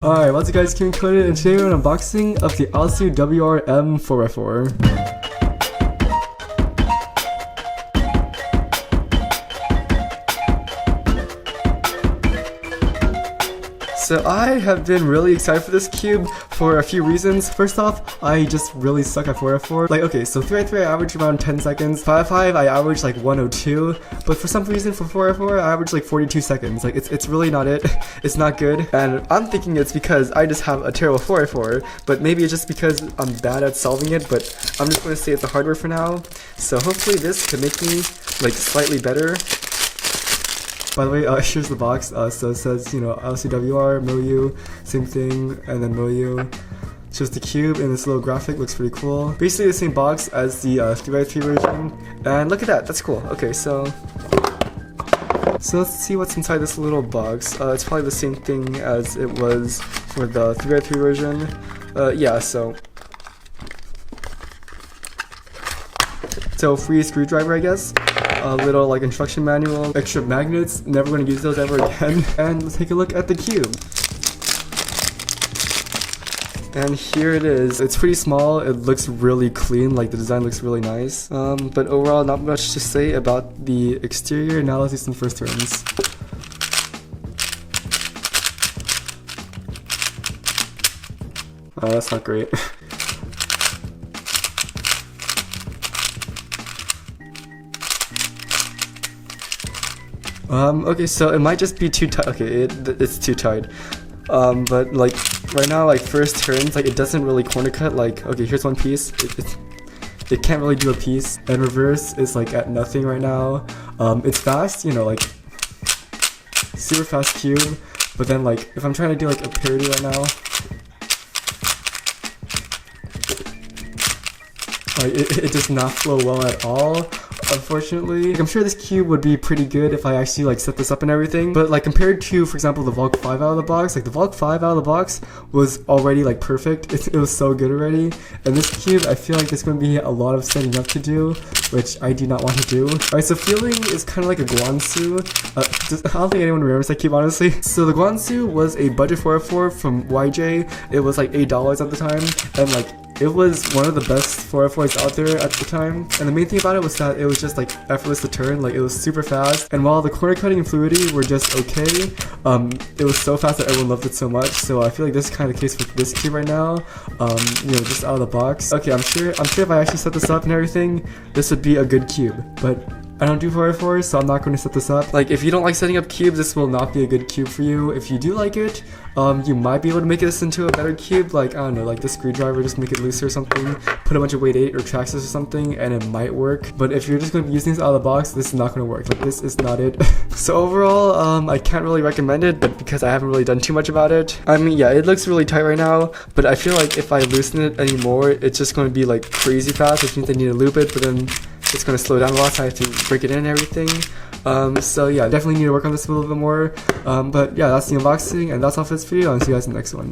Alright, what's up guys, Kim Coded, and today we're an unboxing of the AoSu WRM4x4. So I have been really excited for this cube for a few reasons. First off, I just really suck at 4x4. Like, okay, so 3x3 I average around 10 seconds, 5x5 I average like 102, but for some reason for 4x4 I average like 42 seconds. Like, it's really not it. It's not good, and I'm thinking it's because I just have a terrible 4x4, but maybe it's just because I'm bad at solving it, but I'm just going to say it's the hardware for now. So hopefully this can make me like slightly better. By the way, here's the box. So it says, you know, AoSu milieu, same thing, and then milieu. It's just the cube, and this little graphic looks pretty cool. Basically the same box as the 3x3 version, and look at that, that's cool. Okay, so let's see what's inside this little box. It's probably the same thing as it was for the 3x3 version. Yeah, so free screwdriver, I guess. A little like instruction manual, extra magnets, never going to use those ever again. And let's take a look at the cube. And here it is. It's pretty small, it looks really clean, like the design looks really nice. But overall, not much to say about the exterior. Now let's do some first turns. Oh, that's not great. Okay, so it might just be too tight. Okay, it's too tight. But like right now, like first turns, like it doesn't really corner cut. Like, okay, here's one piece. It can't really do a piece. And reverse is like at nothing right now. It's fast, you know, like super fast cube. But then like if I'm trying to do like a parody right now, like it does not flow well at all. Unfortunately, like, I'm sure this cube would be pretty good if I actually like set this up and everything, but like compared to, for example, the Volk 5 out of the box, like the Volk 5 out of the box was already like perfect. It was so good already, and this cube I feel like there's going to be a lot of setting up to do, which I do not want to do. Alright, so feeling is kind of like a Guansu. I don't think anyone remembers that cube, honestly. So the Guansu was a budget 4x4 from YJ. It was like $8 at the time, and like it was one of the best 4x4s out there at the time, and the main thing about it was that it was just like effortless to turn. Like, it was super fast, and while the corner cutting and fluidity were just okay, it was so fast that everyone loved it so much. So I feel like this is kind of the case with this cube right now. You know, just out of the box. Okay, I'm sure if I actually set this up and everything, this would be a good cube, but I don't do 4x4s, so I'm not going to set this up. Like, if you don't like setting up cubes, this will not be a good cube for you. If you do like it, you might be able to make this into a better cube. Like, I don't know, like this screwdriver, just make it looser or something. Put a bunch of weight 8 or traxxas or something, and it might work. But if you're just going to be using this out of the box, this is not going to work. Like, this is not it. So overall, I can't really recommend it, but because I haven't really done too much about it. I mean, yeah, it looks really tight right now, but I feel like if I loosen it anymore, it's just going to be like crazy fast, which means I need to loop it, but then it's going to slow down a lot, so I have to break it in and everything. So yeah, definitely need to work on this a little bit more. But yeah, that's the unboxing, and that's all for this video. I'll see you guys in the next one.